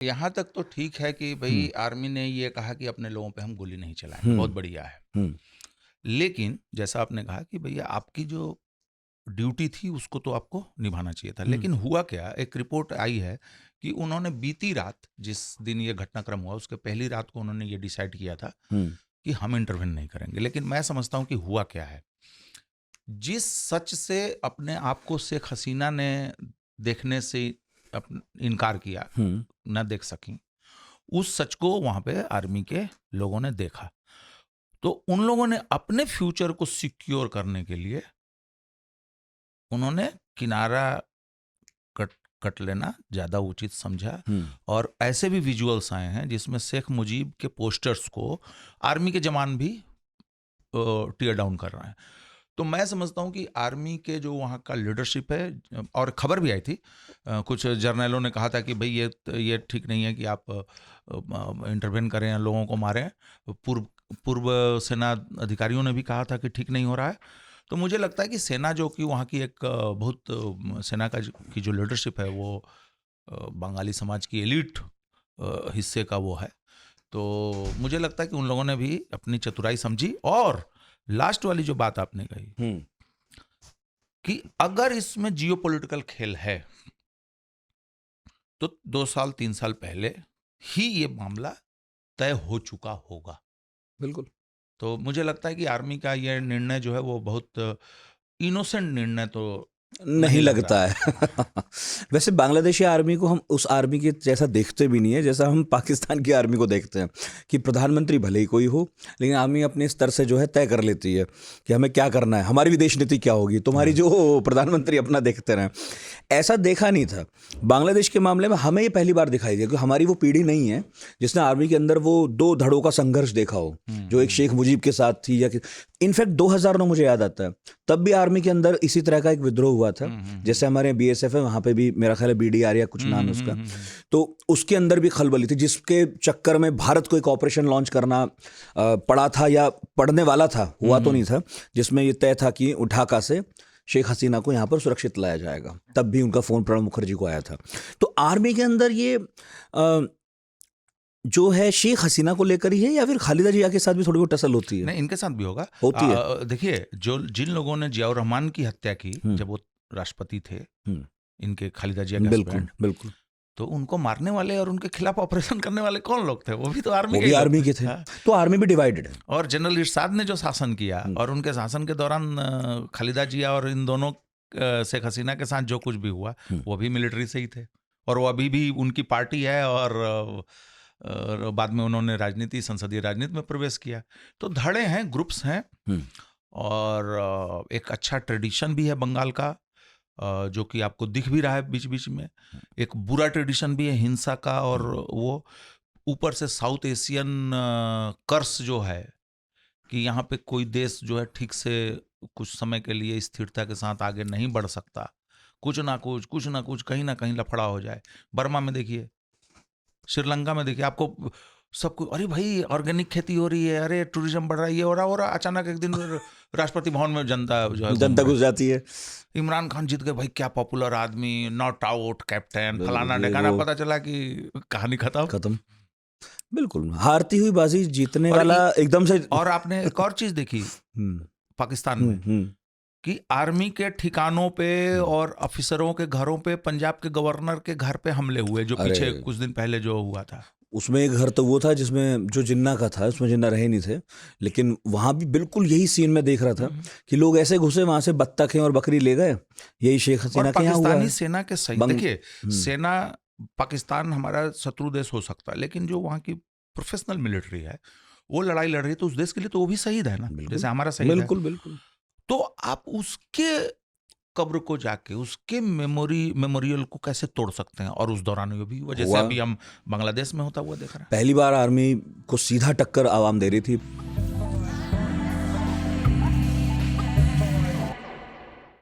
यहाँ तक तो ठीक है कि भाई आर्मी ने ये कहा कि अपने लोगों पे हम गोली नहीं चलाएंगे, बहुत बढ़िया है। लेकिन जैसा आपने कहा कि भैया आपकी जो ड्यूटी थी उसको तो आपको निभाना चाहिए था। लेकिन हुआ क्या, एक रिपोर्ट आई है कि उन्होंने बीती रात, जिस दिन ये घटनाक्रम हुआ उसके पहली रात को उन्होंने ये डिसाइड किया था कि हम इंटरवेन नहीं करेंगे। लेकिन मैं समझता हूं कि हुआ क्या है, जिस सच से अपने आप को शेख हसीना ने देखने से इनकार किया, न देख सकी, उस सच को वहां पे आर्मी के लोगों ने देखा। तो उन लोगों ने अपने फ्यूचर को सिक्योर करने के लिए उन्होंने किनारा कट लेना ज्यादा उचित समझा। और ऐसे भी विजुअल्स आए हैं जिसमें शेख मुजीब के पोस्टर्स को आर्मी के जवान भी टीयर डाउन कर रहे हैं। तो मैं समझता हूं कि आर्मी के जो वहाँ का लीडरशिप है, और खबर भी आई थी, कुछ जर्नलों ने कहा था कि भाई ये ठीक नहीं है कि आप इंटरवेन करें, लोगों को मारें। पूर्व सेना अधिकारियों ने भी कहा था कि ठीक नहीं हो रहा है। तो मुझे लगता है कि सेना जो कि वहाँ की एक बहुत सेना की जो लीडरशिप है वो बंगाली समाज की एलिट हिस्से का वो है। तो मुझे लगता है कि उन लोगों ने भी अपनी चतुराई समझी। और लास्ट वाली जो बात आपने कही कि अगर इसमें जियोपॉलिटिकल खेल है तो 2 साल 3 साल पहले ही ये मामला तय हो चुका होगा। बिल्कुल। तो मुझे लगता है कि आर्मी का ये निर्णय जो है वो बहुत इनोसेंट निर्णय तो नहीं लगता है। वैसे बांग्लादेशी आर्मी को हम उस आर्मी के जैसा देखते भी नहीं है जैसा हम पाकिस्तान की आर्मी को देखते हैं, कि प्रधानमंत्री भले ही कोई हो लेकिन आर्मी अपने स्तर से जो है तय कर लेती है कि हमें क्या करना है, हमारी विदेश नीति क्या होगी, तुम्हारी जो प्रधानमंत्री अपना देखते रहें। ऐसा देखा नहीं था बांग्लादेश के मामले में। हमें ये पहली बार दिखाई दिया, क्योंकि हमारी वो पीढ़ी नहीं है जिसने आर्मी के अंदर वो 2 धड़ों का संघर्ष देखा हो, जो एक शेख मुजीब के साथ थी। या इनफैक्ट 2009 मुझे याद आता है, तब भी आर्मी के अंदर इसी तरह का एक विद्रोह हुआ था। जैसे हमारे बीएसएफ है, वहां पे भी मेरा ख्याल है बीडीआर या कुछ नाम है उसका, तो उसके अंदर भी खलबली थी, जिसके चक्कर में भारत को एक ऑपरेशन लॉन्च करना पड़ा था, या पड़ने वाला था, हुआ तो नहीं था, जिसमें ये तय था कि ढाका से शेख हसीना को यहाँ पर सुरक्षित लाया जाएगा। तब भी उनका फोन प्रणब मुखर्जी को आया था। तो आर्मी के अंदर ये जो है शेख हसीना को लेकर ही है, या फिर खालिदा जिया के साथ भी थोड़ी बहुत टसल होती है? नहीं, इनके साथ भी होती है। देखिए, जिन लोगों ने जियाउर रहमान की हत्या की जब वो राष्ट्रपति थे, इनके खालिदा जिया के बिल्कुल बिल्कुल, तो उनको मारने वाले और उनके खिलाफ ऑपरेशन करने वाले कौन लोग थे? वो भी तो आर्मी के थे। तो आर्मी भी डिवाइडेड है। और जनरल इरशाद ने जो शासन किया, और उनके शासन के दौरान खालिदा जिया और इन दोनों शेख हसीना के साथ जो कुछ भी हुआ वो भी मिलिट्री से ही थे, और वो अभी भी उनकी पार्टी है। और बाद में उन्होंने संसदीय राजनीति में प्रवेश किया। तो धड़े हैं, ग्रुप्स हैं, और एक अच्छा ट्रेडिशन भी है बंगाल का, जो कि आपको दिख भी रहा है बीच बीच में। एक बुरा ट्रेडिशन भी है हिंसा का, और वो ऊपर से साउथ एशियन कर्स जो है कि यहाँ पे कोई देश जो है ठीक से कुछ समय के लिए स्थिरता के साथ आगे नहीं बढ़ सकता, कुछ ना कुछ कहीं ना कहीं लफड़ा हो जाए। बर्मा में देखिए, श्रीलंका में देखिए, आपको सबको अरे भाई ऑर्गेनिक खेती हो रही है, अरे टूरिज्म बढ़ रहा है, ये हो रहा अचानक एक दिन राष्ट्रपति भवन में जनता घुस जाती है। इमरान खान जीत गए, भाई क्या पॉपुलर आदमी, नॉट आउट कैप्टन, फलाना ढकाना, पता चला कि कहानी खत्म। बिल्कुल, हारती हुई बाजी जीतने वाला एकदम से। और आपने एक और चीज देखी पाकिस्तान में कि आर्मी के ठिकानों पे और अफसरों के घरों पे पंजाब के गवर्नर के घर पे हमले हुए, जो पीछे कुछ दिन पहले जो हुआ था। उसमें एक घर तो वो था जिसमें जो जिन्ना का था, उसमें जिन्ना रहे नहीं थे, लेकिन वहां भी बिल्कुल यही सीन में देख रहा था कि लोग ऐसे घुसे, वहां से बत्तखें और बकरी ले गए। यही शेख हसीना के यहाँ हुआ है। पाकिस्तानी सेना के सही देखिए, सेना, पाकिस्तान हमारा शत्रु देश हो सकता है, लेकिन जो वहाँ की प्रोफेशनल मिलिट्री है वो लड़ाई लड़ रही है, तो उस देश के लिए तो वो भी शहीद है ना, जैसे हमारा शहीद है। बिल्कुल। तो आप उसके कब्र को जाके उसके मेमोरियल को कैसे तोड़ सकते हैं? और उस दौरान ये भी जैसे अभी हम बांग्लादेश में होता हुआ देख रहे हैं। पहली बार आर्मी को सीधा टक्कर आवाम दे रही थी।